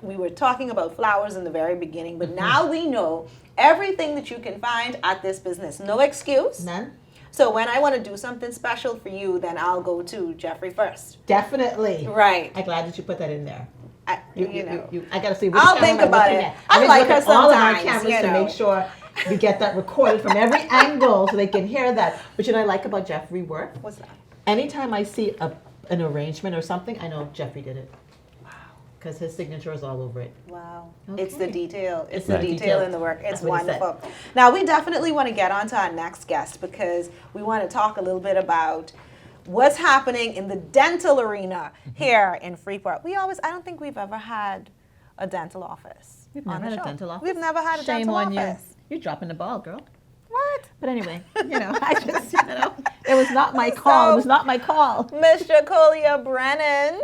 we were talking about flowers in the very beginning, but now we know everything that you can find at this business. No excuse. None? So when I want to do something special for you, then I'll go to Jeffrey first. Definitely. Right. I'm glad that you put that in there. I I gotta see which I'll camera think am about looking it. at. I I'm like looking her at all of our sometimes, cameras you to know. make sure we get that recorded from every angle so they can hear that. But you know what I like about Jeffrey work? What's that? Anytime I see an arrangement or something, I know Jeffrey did it. Wow. Because his signature is all over it. Wow. It's the Okay. detail. It's It's the the detail detail. in the work. It's That's what he said. wonderful. Now, we definitely want to get on to our next guest because we want to talk a little bit about what's happening in the dental arena here in Freeport. I don't think we've ever had a dental office. We've on never the had a show. dental office. We've never had a Shame dental on office. you. You're dropping the ball, girl. What? But anyway, I just, it was not my call. It was not my call. Mr. Colia Brennan,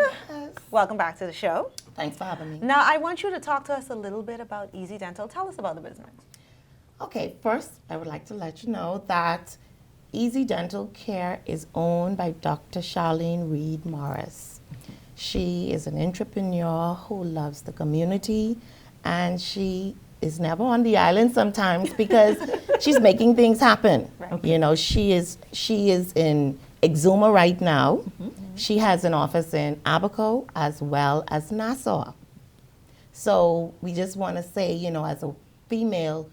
welcome back to the show. Thanks for having me. Now, I want you to talk to us a little bit about Easy Dental. Tell us about the business. Okay, first, I would like to let you know that Easy Dental Care is owned by Dr. Charlene Reed Morris. She is an entrepreneur who loves the community, and she is never on the island sometimes because she's making things happen. Right. She is in Exuma right now. Mm-hmm. She has an office in Abaco as well as Nassau. So we just want to say, as a female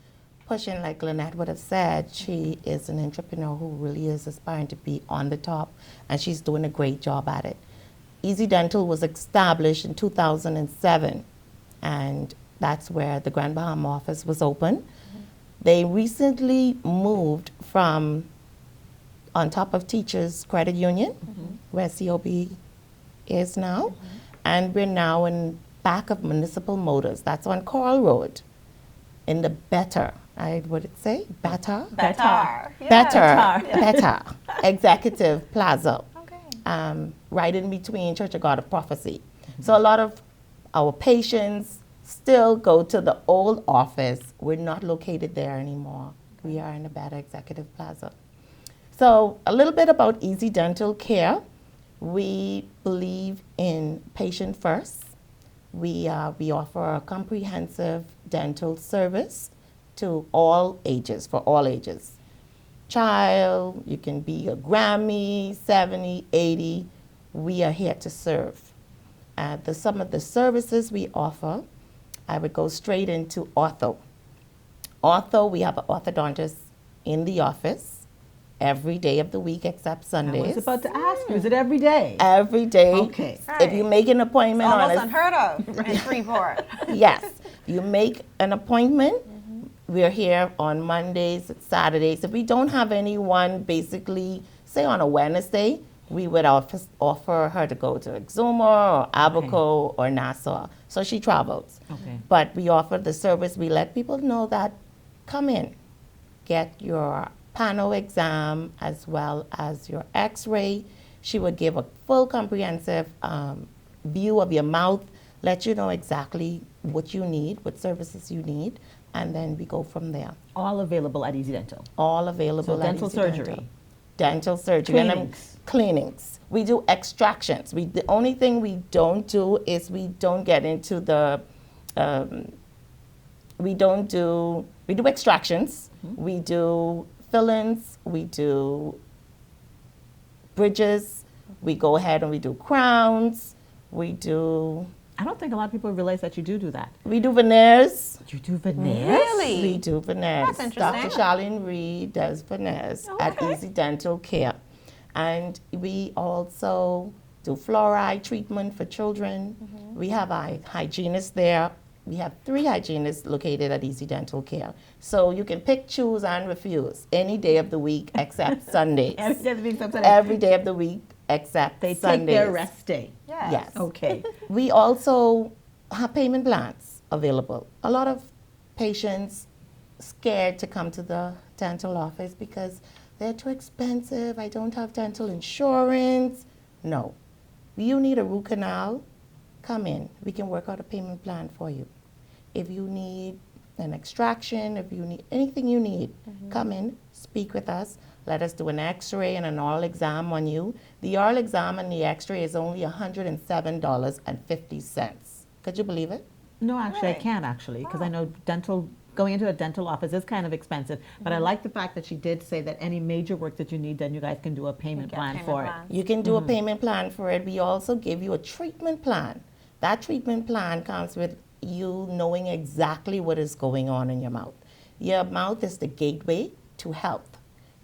pushing, like Lynette would have said, she is an entrepreneur who really is aspiring to be on the top, and she's doing a great job at it. Easy Dental was established in 2007, and that's where the Grand Bahama office was open. Mm-hmm. They recently moved from on top of Teachers Credit Union, mm-hmm. where COB is now, mm-hmm. and we're now in back of Municipal Motors. That's on Coral Road, in the Better Executive Plaza. Right in between Church of God of Prophecy. Mm-hmm. So a lot of our patients still go to the old office. We're not located there anymore. We are in the Better Executive Plaza. So a little bit about Easy Dental Care. We believe in patient first. We offer a comprehensive dental service to all ages, for all ages. child, you can be a Grammy, 70, 80. We are here to serve. Some of the services we offer, I would go straight into ortho. Ortho, we have an orthodontist in the office every day of the week except Sundays. I was about to ask you, is it every day? Every day. Okay. If you make an appointment on Almost a unheard of in Freeport. yes, you make an appointment. We're here on Mondays, Saturdays. If we don't have anyone, basically, say on a Wednesday, we would offer her to go to Exuma or Abaco or Nassau. So she travels. Okay. But we offer the service. We let people know that come in, get your panel exam as well as your x-ray. She would give a full comprehensive view of your mouth, let you know exactly what you need, what services you need, and then we go from there. All available at Easy Dental. All available So at dental Easy surgery. Dental. Dental surgery. And then cleanings. We do extractions. The only thing we don't do is we don't get into the, we do extractions, we do fill-ins, we do bridges, we go ahead and we do crowns, we do I don't think a lot of people realize that you do that. We do veneers. You do veneers? Really? We do veneers. That's interesting. Dr. Charlene Reed does veneers at Easy Dental Care. And we also do fluoride treatment for children. We have a hygienist there. We have 3 hygienists located at Easy Dental Care. So you can pick, choose, and refuse any day of the week except Sundays. Every day of the week except They Sundays. take their rest day. Yes. Okay. We also have payment plans available. A lot of patients scared to come to the dental office because they're too expensive. I don't have dental insurance. No. You need a root canal, come in. We can work out a payment plan for you. If you need an extraction, if you need anything you need, come in, speak with us. Let us do an x-ray and an oral exam on you. The oral exam and the x-ray is only $107.50. Could you believe it? No, actually, I can't actually, because I know going into a dental office is kind of expensive. But I like the fact that she did say that any major work that you need, then you guys can do a payment plan for it. You can do a payment plan for it. We also give you a treatment plan. That treatment plan comes with you knowing exactly what is going on in your mouth. Your mouth is the gateway to health.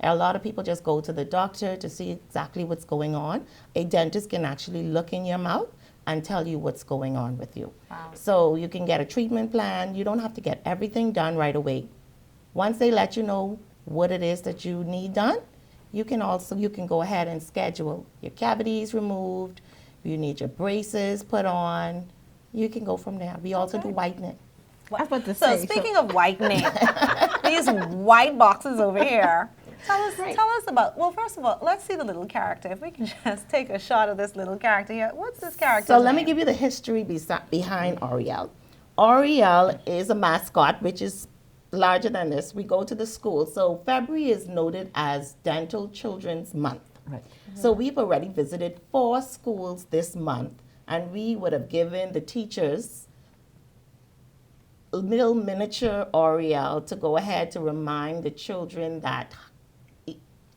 A lot of people just go to the doctor to see exactly what's going on. A dentist can actually look in your mouth and tell you what's going on with you. Wow. So you can get a treatment plan. You don't have to get everything done right away. Once they let you know what it is that you need done, you can go ahead and schedule your cavities removed. You need your braces put on. You can go from there. We also do whitening. So speaking of whitening, these white boxes over here. Tell us about, well, first of all, let's see the little character. If we can just take a shot of this little character here. What's this character? So let me give you the history behind Ariel. Ariel is a mascot, which is larger than this. We go to the school. So February is noted as Dental Children's Month. Right. So we've already visited 4 schools this month, and we would have given the teachers little miniature Ariel to go ahead to remind the children that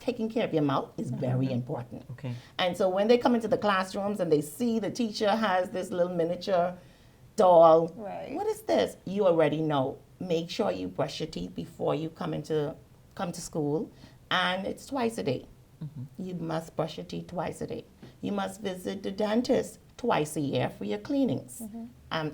taking care of your mouth is very important. Okay. And so when they come into the classrooms and they see the teacher has this little miniature doll, what is this? You already know. Make sure you brush your teeth before you come to school, and it's twice a day. You must brush your teeth twice a day. You must visit the dentist twice a year for your cleanings.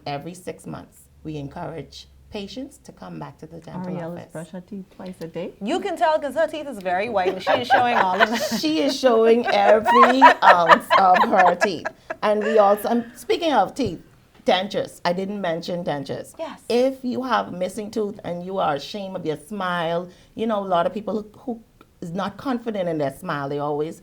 Every 6 months. We encourage patients to come back to the dental Ariel office. brush her teeth twice a day? You can tell because her teeth is very white and she is showing all of that. She is showing every ounce of her teeth. And we also, speaking of teeth, dentures. I didn't mention dentures. Yes. If you have a missing tooth and you are ashamed of your smile, a lot of people who is not confident in their smile, they always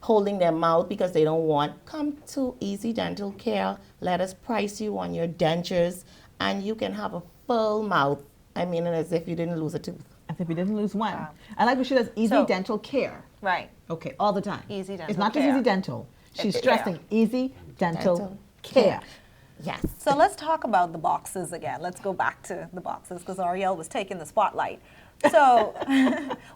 holding their mouth because they don't want, come to Easy Dental Care. Let us price you on your dentures, and you can have a full mouth. I mean, as if you didn't lose a tooth. As if you didn't lose one. Wow. I like what she does, Easy Dental Care. Right. Okay, all the time. Easy Dental It's not Care. just Easy Dental. She's stressing Easy Dental Care. Yes. So let's talk about the boxes again. Let's go back to the boxes because Ariel was taking the spotlight. So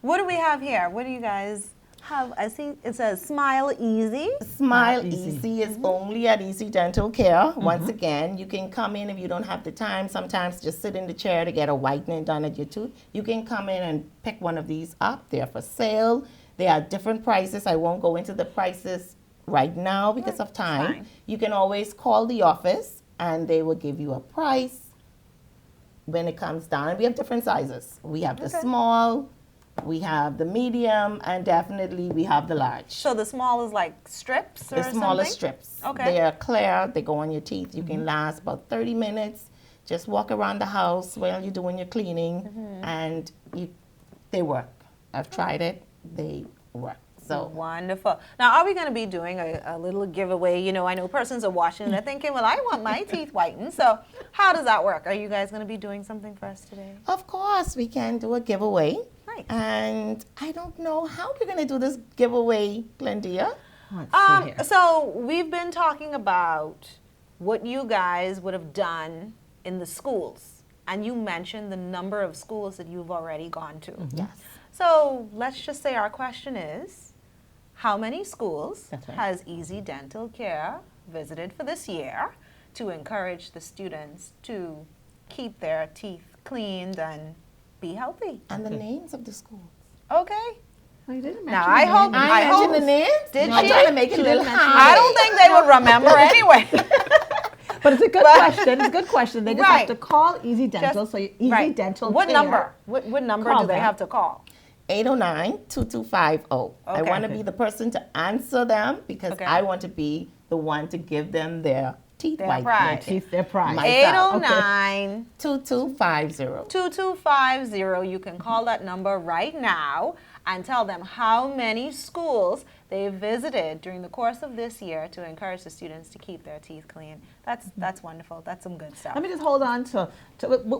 what do we have here? What do you guys have? I see it says Smile Easy. Smile Easy is only at Easy Dental Care. Once again, you can come in if you don't have the time. Sometimes just sit in the chair to get a whitening done at your tooth. You can come in and pick one of these up. They're for sale. They are different prices. I won't go into the prices right now because of time. Fine. You can always call the office and they will give you a price when it comes down. And we have different sizes. We have the small, we have the medium, and definitely we have the large. So the small is like strips or The smaller something? strips. Okay. They are clear. They go on your teeth. You can last about 30 minutes. Just walk around the house while you're doing your cleaning, and they work. I've tried it. They work. So Wonderful. Now, are we going to be doing a little giveaway? You know, I know persons are watching and they're thinking, well, I want my teeth whitened. So how does that work? Are you guys going to be doing something for us today? of course we can do a giveaway. Nice. And I don't know how we're going to do this giveaway, Glendia. Let's see here. So we've been talking about what you guys would have done in the schools. And you mentioned the number of schools that you've already gone to. Yes. So let's just say our question is, how many schools That's right. has Easy Dental Care visited for this year to encourage the students to keep their teeth cleaned and be healthy? And the names of the schools. Okay. Oh, you didn't Now, mention I the hope- name. I hope- mentioned the names. Did I'm she? trying to make it a little didn't mention I don't think they would remember anyway. But it's a good question. It's a good question. They just Right. have to call Easy Dental. Just- So Easy right. Dental What Care. number? What number Call do they them. have to call? 809-2250. I Okay. want to be the person to answer them because Okay. I want to be the one to give them their teeth Their whitening. pride. Teeth, their pride. Myself. 809 2250. 2250. You can call that number right now and tell them how many schools they visited during the course of this year to encourage the students to keep their teeth clean. That's wonderful. That's some good stuff. Let me just hold on to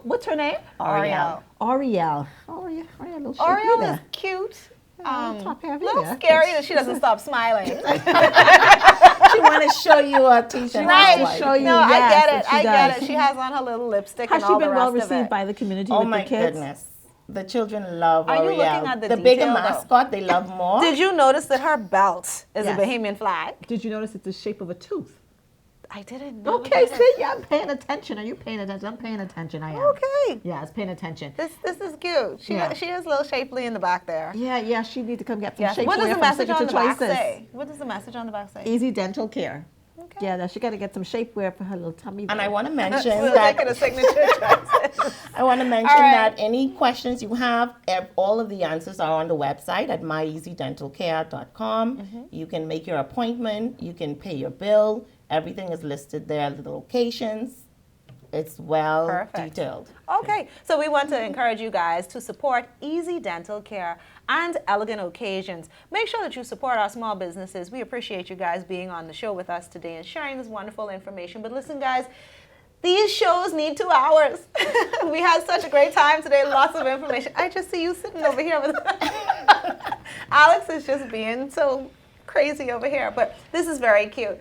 what's her name? Ariel. Ariel. Ariel, a little shaky Ariel there. is cute. Top heavy little there. scary that she doesn't stop smiling. She want to show you her teeth and Right. her white. show you, No, I yes, get that it. she I get does. it. She has on her little lipstick Has and she all been the well rest of received it. by the community Oh with my the kids? goodness. The children love Are you Ariel. looking at the bigger detail, though? mascot, they love more. Did you notice that her belt is a Yes. Bahamian flag? Did you notice it's the shape of a tooth? I didn't know. Okay, that. see, yeah, I'm paying attention. Are you paying attention? I'm paying attention. I am. Okay. Yeah, I was paying attention. This is cute. She Yeah. she is a little shapely in the back there. Yeah, she need to come get some Yes. shapewear What does the from message on the Signature back Choices. say? What does the message on the back say? Easy Dental Care. Okay. Yeah, she got to get some shapewear for her little tummy. And there. I want to mention We'll that take it a signature choices. I want to mention All right. that any questions you have, all of the answers are on the website at myeasydentalcare.com. You can make your appointment, you can pay your bill. Everything is listed there, the locations. It's well Perfect. detailed. Okay, so we want to encourage you guys to support Easy Dental Care and Elegant Occasions. Make sure that you support our small businesses. We appreciate you guys being on the show with us today and sharing this wonderful information. But listen, guys, these shows need 2 hours. We had such a great time today, lots of information. I just see you sitting over here with Alex is just being so crazy over here, but this is very cute.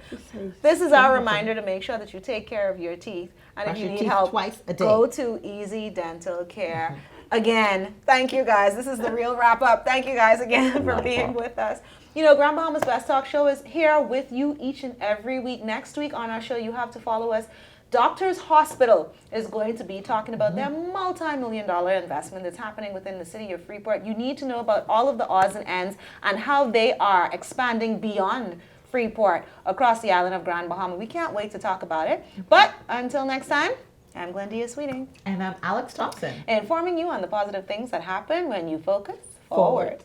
This is our reminder to make sure that you take care of your teeth. And Brush if you your need teeth help, twice a day. go to Easy Dental Care. Again, thank you guys. This is the real wrap up. Thank you guys again for Not a being problem. with us. You know, Grand Bahama's Best Talk Show is here with you each and every week. Next week on our show, you have to follow us. Doctors Hospital is going to be talking about their multi-million-dollar investment that's happening within the city of Freeport. You need to know about all of the odds and ends and how they are expanding beyond Freeport across the island of Grand Bahama. We can't wait to talk about it. But until next time, I'm Glendia Sweeting, And I'm Alex Thompson. informing you on the positive things that happen when you focus forward.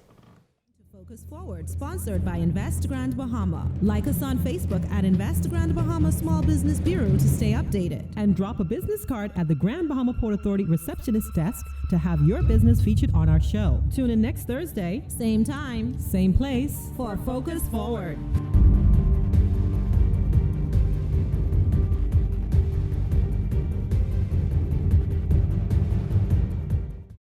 Focus Forward, sponsored by Invest Grand Bahama. Like us on Facebook at Invest Grand Bahama Small Business Bureau to stay updated. And drop a business card at the Grand Bahama Port Authority receptionist desk to have your business featured on our show. Tune in next Thursday, Same time same place. for Focus Forward.